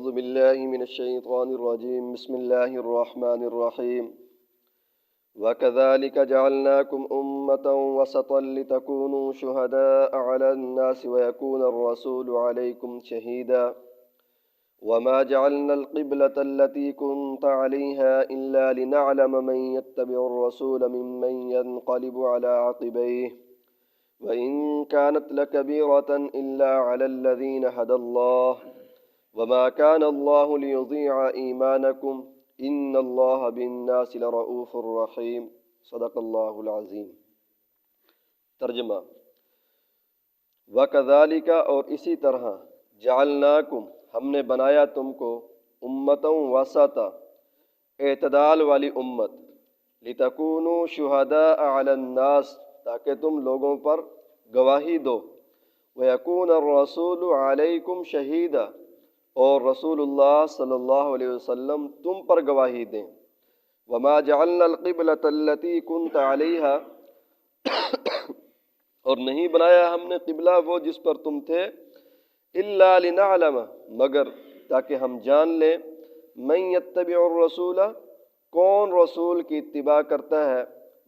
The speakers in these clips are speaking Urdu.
أعوذ بالله من الشيطان الرجيم بسم الله الرحمن الرحيم وكذلك جعلناكم أمة وسطا لتكونوا شهداء على الناس ويكون الرسول عليكم شهيدا وما جعلنا القبلة التي كنت عليها إلا لنعلم من يتبع الرسول ممن ينقلب على عقبيه وإن كانت لكبيرة إلا على الذين هدى الله وما كان الله ليضيع إيمانكم إن الله بالناس لرؤوف رحيم صدق اللہ العظیم۔ ترجمہ: وَكَذَلِكَ اور اسی طرح جعلناکم ہم نے بنایا تم کو امتاً وسطا اعتدال والی امت، لتکونوا شہداء علی الناس تاکہ تم لوگوں پر گواہی دو، ویکون الرسول علیکم شہیدا اور رسول اللہ صلی اللہ علیہ وسلم تم پر گواہی دیں۔ وما جعلنا القبلۃ التی کنت علیہا اور نہیں بنایا ہم نے قبلہ وہ جس پر تم تھے، الا لنعلم مگر تاکہ ہم جان لیں، من یتبع الرسول کون رسول کی اتباع کرتا ہے،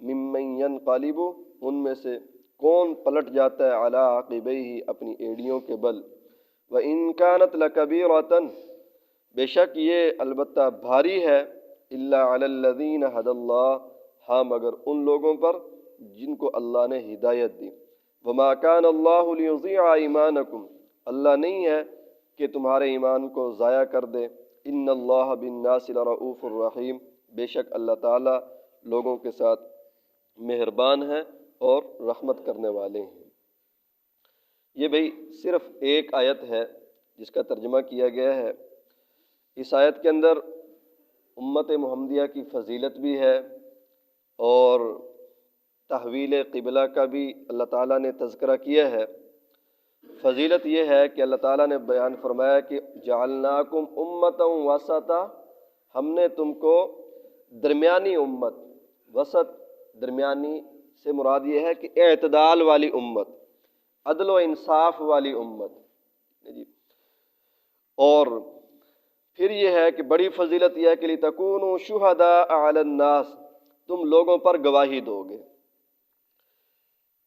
ممن ینقلب ان میں سے کون پلٹ جاتا ہے، علی عقبیہ اپنی ایڑیوں کے بل، وَإِن كَانَتْ لَكَبِيرَةً بے شک یہ البتہ بھاری ہے، إِلَّا عَلَى الَّذِينَ هَدَى اللَّهُ ہاں مگر ان لوگوں پر جن کو اللہ نے ہدایت دی۔ وَمَا كَانَ اللَّهُ لِيُضِيعَ إِيمَانَكُمْ اللہ نہیں ہے کہ تمہارے ایمان کو ضائع کر دے، إِنَّ اللَّهَ بِالنَّاسِ لَرَؤُوفٌ رَحِيمٌ بے شک اللہ تعالیٰ لوگوں کے ساتھ مہربان ہے اور رحمت کرنے والے ہیں۔ یہ بھئی صرف ایک آیت ہے جس کا ترجمہ کیا گیا ہے۔ اس آیت کے اندر امت محمدیہ کی فضیلت بھی ہے اور تحویل قبلہ کا بھی اللہ تعالیٰ نے تذکرہ کیا ہے۔ فضیلت یہ ہے کہ اللہ تعالیٰ نے بیان فرمایا کہ جعلناکم امتا وسطا ہم نے تم کو درمیانی امت، وسط درمیانی سے مراد یہ ہے کہ اعتدال والی امت، عدل و انصاف والی امت جی۔ اور پھر یہ ہے کہ بڑی فضیلت یہ ہے کہ لِتَكُونُوا شُهَدَاءَ عَلَى النَّاسِ تم لوگوں پر گواہی دو گے،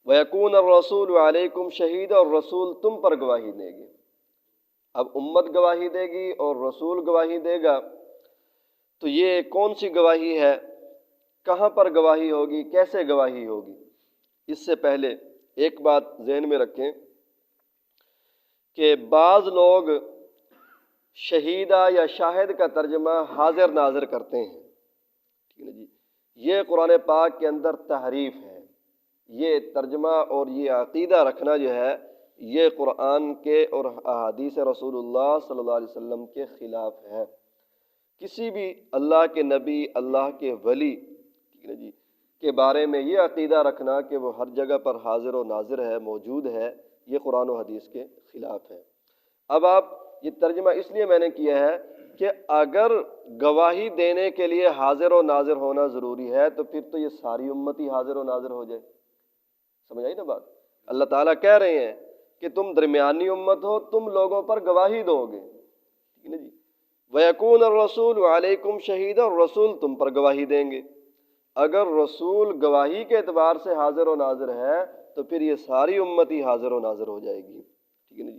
وَيَكُونَ الرَّسُولُ عَلَيْكُمْ شَهِيدًا اور رسول تم پر گواہی دے گے۔ اب امت گواہی دے گی اور رسول گواہی دے گا، تو یہ کون سی گواہی ہے، کہاں پر گواہی ہوگی، کیسے گواہی ہوگی؟ اس سے پہلے ایک بات ذہن میں رکھیں کہ بعض لوگ شہیدہ یا شاہد کا ترجمہ حاضر ناظر کرتے ہیں، ٹھیک ہے جی۔ یہ قرآن پاک کے اندر تحریف ہے، یہ ترجمہ اور یہ عقیدہ رکھنا جو ہے یہ قرآن کے اور احادیث رسول اللہ صلی اللہ علیہ وسلم کے خلاف ہے۔ کسی بھی اللہ کے نبی، اللہ کے ولی ٹھیک ہے جی کے بارے میں یہ عقیدہ رکھنا کہ وہ ہر جگہ پر حاضر و ناظر ہے، موجود ہے، یہ قرآن و حدیث کے خلاف ہے۔ اب آپ یہ ترجمہ اس لیے میں نے کیا ہے کہ اگر گواہی دینے کے لیے حاضر و ناظر ہونا ضروری ہے تو پھر تو یہ ساری امت ہی حاضر و ناظر ہو جائے۔ سمجھ آئی نا بات؟ اللہ تعالیٰ کہہ رہے ہیں کہ تم درمیانی امت ہو، تم لوگوں پر گواہی دو گے، ٹھیک ہے نا جی۔ وَيَكُونَ الرَّسُولُ عَلَيْكُمْ شَهِيدًا اور رسول تم پر گواہی دیں گے۔ اگر رسول گواہی کے اعتبار سے حاضر و ناظر ہے تو پھر یہ ساری امت ہی حاضر و ناظر ہو جائے گی، ٹھیک ہے نا جی۔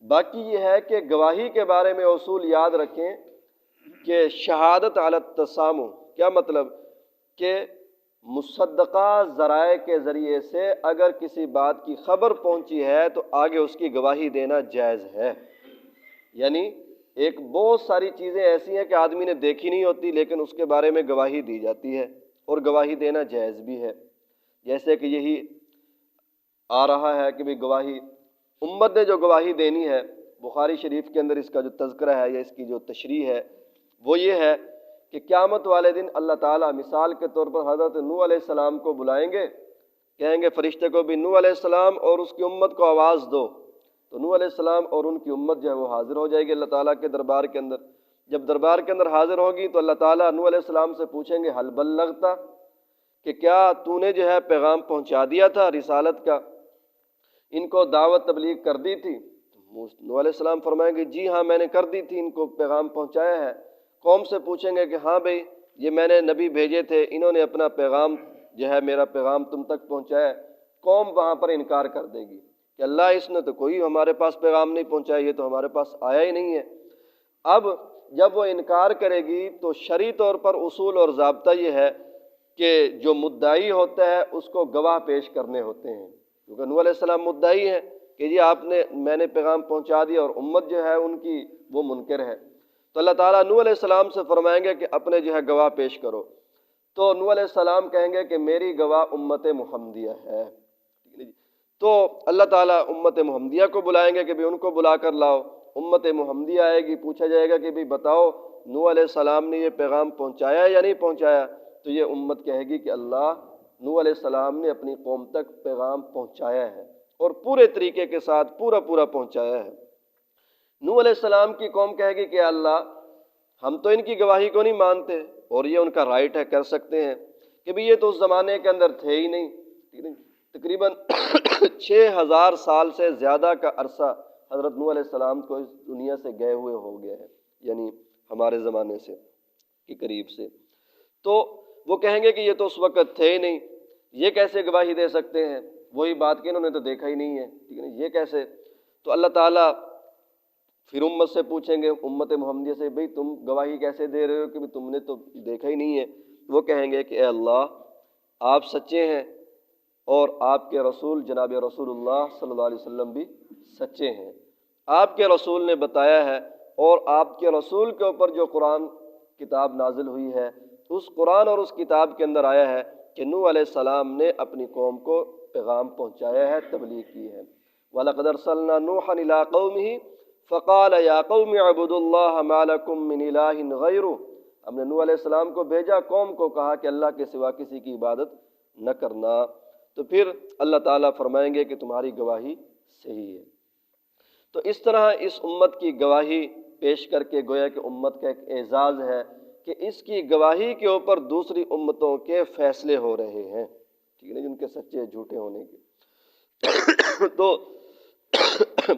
باقی یہ ہے کہ گواہی کے بارے میں اصول یاد رکھیں کہ شہادت علی التسامح کیا مطلب کہ مصدقہ ذرائع کے ذریعے سے اگر کسی بات کی خبر پہنچی ہے تو آگے اس کی گواہی دینا جائز ہے۔ یعنی ایک بہت ساری چیزیں ایسی ہیں کہ آدمی نے دیکھی نہیں ہوتی لیکن اس کے بارے میں گواہی دی جاتی ہے اور گواہی دینا جائز بھی ہے، جیسے کہ یہی آ رہا ہے کہ بھی گواہی امت نے جو گواہی دینی ہے، بخاری شریف کے اندر اس کا جو تذکرہ ہے یا اس کی جو تشریح ہے وہ یہ ہے کہ قیامت والے دن اللہ تعالیٰ مثال کے طور پر حضرت نوح علیہ السلام کو بلائیں گے، کہیں گے فرشتے کو بھی نوح علیہ السلام اور اس کی امت کو آواز دو، تو نوح علیہ السلام اور ان کی امت جو ہے وہ حاضر ہو جائے گی اللہ تعالیٰ کے دربار کے اندر۔ جب دربار کے اندر حاضر ہوگی تو اللہ تعالیٰ نوح علیہ السلام سے پوچھیں گے حل بلغتا کہ کیا تو نے جو ہے پیغام پہنچا دیا تھا رسالت کا، ان کو دعوت تبلیغ کر دی تھی؟ نوح علیہ السلام فرمائیں گے جی ہاں میں نے کر دی تھی، ان کو پیغام پہنچایا ہے۔ قوم سے پوچھیں گے کہ ہاں بھئی یہ میں نے نبی بھیجے تھے، انہوں نے اپنا پیغام جو ہے میرا پیغام تم تک پہنچایا ہے۔ قوم وہاں پر انکار کر دے گی کہ اللہ اس نے تو کوئی ہمارے پاس پیغام نہیں پہنچایا، یہ تو ہمارے پاس آیا ہی نہیں ہے۔ اب جب وہ انکار کرے گی تو شرعی طور پر اصول اور ضابطہ یہ ہے کہ جو مدعی ہوتا ہے اس کو گواہ پیش کرنے ہوتے ہیں، کیونکہ نوح علیہ السلام مدعی ہیں کہ جی میں نے پیغام پہنچا دیا، اور امت جو ہے ان کی وہ منکر ہے۔ تو اللہ تعالیٰ نوح علیہ السلام سے فرمائیں گے کہ اپنے جو ہے گواہ پیش کرو۔ تو نوح علیہ السلام کہیں گے کہ میری گواہ امت محمدیہ ہے۔ تو اللہ تعالیٰ امت محمدیہ کو بلائیں گے کہ بھی ان کو بلا کر لاؤ۔ امت محمدیہ آئے گی، پوچھا جائے گا کہ بھی بتاؤ نوح علیہ السلام نے یہ پیغام پہنچایا یا نہیں پہنچایا؟ تو یہ امت کہے گی کہ اللہ نوح علیہ السلام نے اپنی قوم تک پیغام پہنچایا ہے، اور پورے طریقے کے ساتھ پورا پہنچایا ہے۔ نوح علیہ السلام کی قوم کہے گی کہ اللہ ہم تو ان کی گواہی کو نہیں مانتے، اور یہ ان کا رائٹ ہے، کر سکتے ہیں کہ بھی یہ تو اس زمانے کے اندر تھے ہی نہیں۔ تقریباً 6000 سال سے زیادہ کا عرصہ حضرت نوح علیہ السلام کو اس دنیا سے گئے ہوئے ہو گیا ہے، یعنی ہمارے زمانے سے کے قریب سے۔ تو وہ کہیں گے کہ یہ تو اس وقت تھے ہی نہیں، یہ کیسے گواہی دے سکتے ہیں؟ وہی بات کہ انہوں نے تو دیکھا ہی نہیں ہے، ٹھیک ہے نا، یہ کیسے؟ تو اللہ تعالیٰ پھر امت سے پوچھیں گے، امت محمدیہ سے، بھئی تم گواہی کیسے دے رہے ہو کہ تم نے تو دیکھا ہی نہیں ہے؟ وہ کہیں گے کہ اے اللہ آپ سچے ہیں، اور آپ کے رسول جناب رسول اللہ صلی اللہ علیہ وسلم بھی سچے ہیں۔ آپ کے رسول نے بتایا ہے، اور آپ کے رسول کے اوپر جو قرآن کتاب نازل ہوئی ہے، اس قرآن اور اس کتاب کے اندر آیا ہے کہ نوح علیہ السلام نے اپنی قوم کو پیغام پہنچایا ہے، تبلیغ کی ہے۔ وَلَقَدْ أَرْسَلْنَا نُوحًا إِلَىٰ قَوْمِهِ فَقَالَ يَا قَوْمِ اعْبُدُوا اللَّهَ مَا لَكُم مِّنْ إِلَٰهٍ غَيْرُهُ، ہم نے نوح علیہ السلام کو بھیجا، قوم کو کہا کہ اللہ کے سوا کسی کی عبادت نہ کرنا۔ تو پھر اللہ تعالیٰ فرمائیں گے کہ تمہاری گواہی صحیح ہے۔ تو اس طرح اس امت کی گواہی پیش کر کے گویا کہ امت کا ایک اعزاز ہے کہ اس کی گواہی کے اوپر دوسری امتوں کے فیصلے ہو رہے ہیں، ٹھیک ہے نا، جن کے سچے جھوٹے ہونے کے۔ تو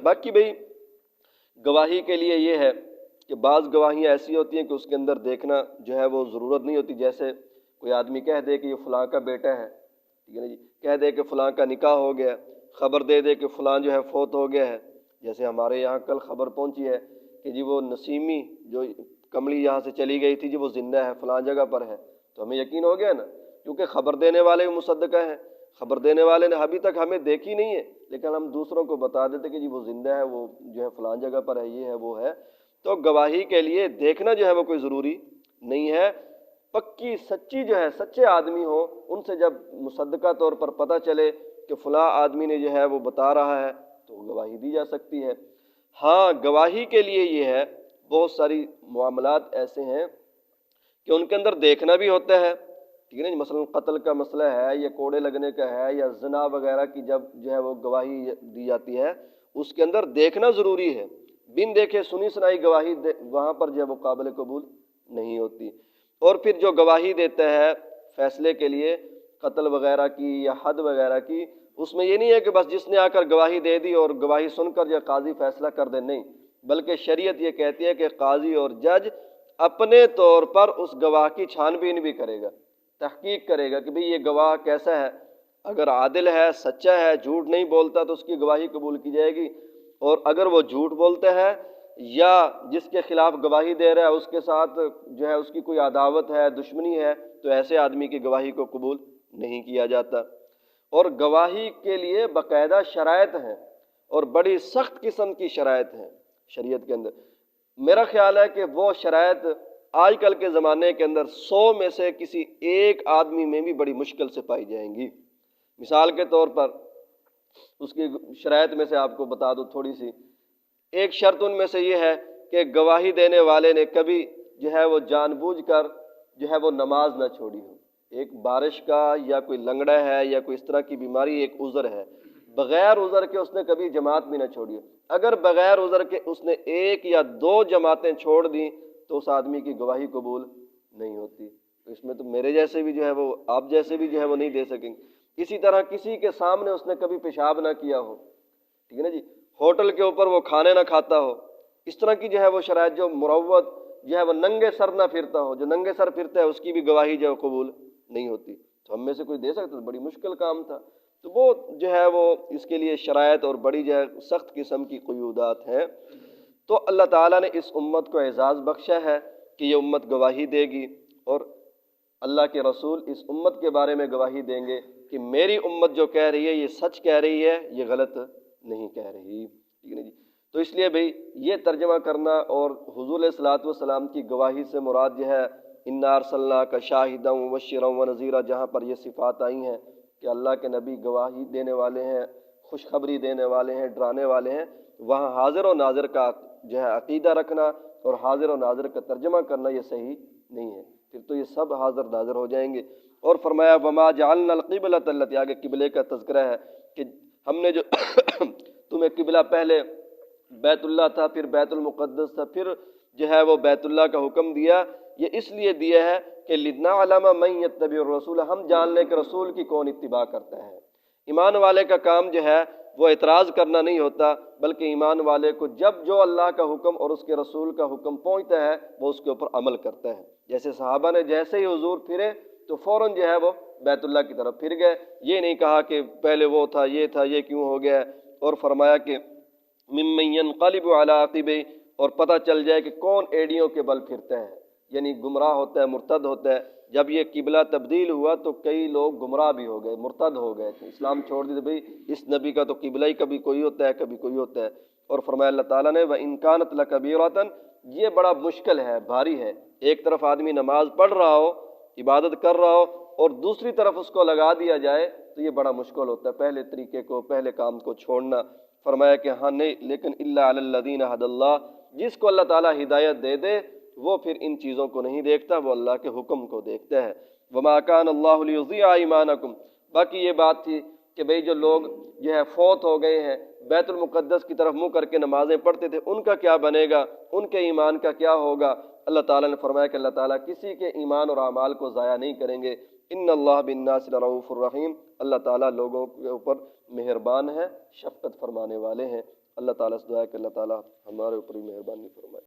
باقی بھئی گواہی کے لیے یہ ہے کہ بعض گواہیاں ایسی ہوتی ہیں کہ اس کے اندر دیکھنا جو ہے وہ ضرورت نہیں ہوتی، جیسے کوئی آدمی کہہ دے کہ یہ فلاں کا بیٹا ہے، ٹھیک ہے نا جی، کہہ دے کہ فلاں کا نکاح ہو گیا، خبر دے دے کہ فلاں جو ہے فوت ہو گیا ہے۔ جیسے ہمارے یہاں کل خبر پہنچی ہے کہ جی وہ نسیمی جو کملی یہاں سے چلی گئی تھی، جی وہ زندہ ہے، فلاں جگہ پر ہے، تو ہمیں یقین ہو گیا نا، کیونکہ خبر دینے والے مصدقہ ہیں۔ خبر دینے والے نے ابھی تک ہمیں دیکھی نہیں ہے، لیکن ہم دوسروں کو بتا دیتے کہ جی وہ زندہ ہے، وہ جو ہے فلاں جگہ پر ہے، یہ ہے وہ ہے۔ تو گواہی کے لیے دیکھنا جو ہے وہ کوئی ضروری نہیں ہے، پکی سچی جو ہے سچے آدمی ہوں، ان سے جب مصدقہ طور پر پتہ چلے کہ فلاں آدمی نے جو ہے وہ بتا رہا ہے تو گواہی دی جا سکتی ہے۔ ہاں گواہی کے لیے یہ ہے، بہت ساری معاملات ایسے ہیں کہ ان کے اندر دیکھنا بھی ہوتا ہے، ٹھیک ہے نا، مثلا قتل کا مسئلہ ہے یا کوڑے لگنے کا ہے یا زنا وغیرہ کی جب جو ہے وہ گواہی دی جاتی ہے، اس کے اندر دیکھنا ضروری ہے۔ بن دیکھے سنی سنائی گواہی وہاں پر جو ہے وہ قابل قبول نہیں ہوتی۔ اور پھر جو گواہی دیتا ہے فیصلے کے لیے قتل وغیرہ کی یا حد وغیرہ کی، اس میں یہ نہیں ہے کہ بس جس نے آ کر گواہی دے دی اور گواہی سن کر یا قاضی فیصلہ کر دے، نہیں، بلکہ شریعت یہ کہتی ہے کہ قاضی اور جج اپنے طور پر اس گواہ کی چھان بین بھی کرے گا، تحقیق کرے گا کہ بھئی یہ گواہ کیسا ہے، اگر عادل ہے، سچا ہے، جھوٹ نہیں بولتا تو اس کی گواہی قبول کی جائے گی، اور اگر وہ جھوٹ بولتا ہے یا جس کے خلاف گواہی دے رہا ہے اس کے ساتھ جو ہے اس کی کوئی عداوت ہے، دشمنی ہے، تو ایسے آدمی کی گواہی کو قبول نہیں کیا جاتا۔ اور گواہی کے لیے باقاعدہ شرائط ہیں، اور بڑی سخت قسم کی شرائط ہیں شریعت کے اندر۔ میرا خیال ہے کہ وہ شرائط آج کل کے زمانے کے اندر 100 میں سے کسی ایک آدمی میں بھی بڑی مشکل سے پائی جائیں گی۔ مثال کے طور پر اس کی شرائط میں سے آپ کو بتا دوں تھوڑی سی۔ ایک شرط ان میں سے یہ ہے کہ گواہی دینے والے نے کبھی جو ہے وہ جان بوجھ کر جو ہے وہ نماز نہ چھوڑی ہو۔ ایک بارش کا یا کوئی لنگڑا ہے یا کوئی اس طرح کی بیماری ایک عذر ہے، بغیر عذر کے اس نے کبھی جماعت بھی نہ چھوڑی ہو۔ اگر بغیر عذر کے اس نے 1 یا 2 جماعتیں چھوڑ دیں تو اس آدمی کی گواہی قبول نہیں ہوتی۔ اس میں تو میرے جیسے بھی جو ہے وہ، آپ جیسے بھی جو ہے وہ نہیں دے سکیں گے۔ اسی طرح کسی کے سامنے اس نے کبھی پیشاب نہ کیا ہو، ٹھیک ہے نا جی، ہوٹل کے اوپر وہ کھانے نہ کھاتا ہو، اس طرح کی جو ہے وہ شرائط، جو مروت جو ہے وہ ننگے سر نہ پھرتا ہو، جو ننگے سر پھرتا ہے اس کی بھی گواہی جو ہے قبول نہیں ہوتی۔ تو ہم میں سے کوئی دے سکتا، بڑی مشکل کام تھا۔ تو وہ جو ہے وہ اس کے لیے شرائط اور بڑی جو ہے سخت قسم کی قیودات ہیں۔ تو اللہ تعالیٰ نے اس امت کو اعزاز بخشا ہے کہ یہ امت گواہی دے گی، اور اللہ کے رسول اس امت کے بارے میں گواہی دیں گے کہ میری امت جو کہہ رہی ہے یہ سچ کہہ رہی ہے، یہ غلط نہیں کہہ رہی، ٹھیک ہے نا جی۔ تو اس لیے بھئی یہ ترجمہ کرنا، اور حضور علیہ الصلوۃ والسلام کی گواہی سے مراد جو ہے انا ارسلناک شاہدا ومبشرا ونذیرا، جہاں پر یہ صفات آئی ہیں کہ اللہ کے نبی گواہی دینے والے ہیں، خوشخبری دینے والے ہیں، ڈرانے والے ہیں، وہاں حاضر و ناظر کا جو ہے عقیدہ رکھنا اور حاضر و ناظر کا ترجمہ کرنا یہ صحیح نہیں ہے، پھر تو یہ سب حاضر ناظر ہو جائیں گے۔ اور فرمایا وما جعلنا القبلۃ التي، آگے قبلے کا تذکرہ ہے کہ ہم نے جو تمہیں قبلہ پہلے بیت اللہ تھا، پھر بیت المقدس تھا، پھر جو ہے وہ بیت اللہ کا حکم دیا، یہ اس لیے دیا ہے کہ لنعلم من یتبع الرسول، ہم جان لیں کہ رسول کی کون اتباع کرتا ہے۔ ایمان والے کا کام جو ہے وہ اعتراض کرنا نہیں ہوتا، بلکہ ایمان والے کو جب جو اللہ کا حکم اور اس کے رسول کا حکم پہنچتا ہے وہ اس کے اوپر عمل کرتا ہے۔ جیسے صحابہ نے جیسے ہی حضور پھرے تو فوراً جو ہے وہ بیت اللہ کی طرف پھر گئے، یہ نہیں کہا کہ پہلے وہ تھا، یہ کیوں ہو گیا ہے۔ اور فرمایا کہ ممن ينقلب على عقبیہ، اور پتہ چل جائے کہ کون ایڑیوں کے بل پھرتا ہے، یعنی گمراہ ہوتا ہے، مرتد ہوتا ہے۔ جب یہ قبلہ تبدیل ہوا تو کئی لوگ گمراہ بھی ہو گئے، مرتد ہو گئے تھے، اسلام چھوڑ دیتے، بھئی اس نبی کا تو قبلہ ہی کبھی کوئی ہوتا ہے کبھی کوئی ہوتا ہے۔ اور فرمایا اللہ تعالیٰ نے وَإِن كَانَتْ لَكَبِيرَةً، یہ بڑا مشکل ہے، بھاری ہے۔ ایک طرف آدمی نماز پڑھ رہا ہو، عبادت کر رہا ہو، اور دوسری طرف اس کو لگا دیا جائے تو یہ بڑا مشکل ہوتا ہے، پہلے طریقے کو، پہلے کام کو چھوڑنا۔ فرمایا کہ ہاں نہیں، لیکن الا علی الذین ھدی اللہ، جس کو اللہ تعالیٰ ہدایت دے دے وہ پھر ان چیزوں کو نہیں دیکھتا، وہ اللہ کے حکم کو دیکھتا ہے۔ وما کان اللہ لیضیع ایمانکم، باقی یہ بات تھی کہ بھئی جو لوگ جو ہے فوت ہو گئے ہیں، بیت المقدس کی طرف منہ کر کے نمازیں پڑھتے تھے، ان کا کیا بنے گا، ان کے ایمان کا کیا ہوگا؟ اللہ تعالیٰ نے فرمایا کہ اللہ تعالیٰ کسی کے ایمان اور اعمال کو ضائع نہیں کریں گے۔ ان اللہ بالناس لرؤوف الرحیم، اللہ تعالیٰ لوگوں کے اوپر مہربان ہے، شفقت فرمانے والے ہیں۔ اللہ تعالیٰ سے دعا ہے کہ اللہ تعالیٰ ہمارے اوپر بھی مہربانی فرمائے۔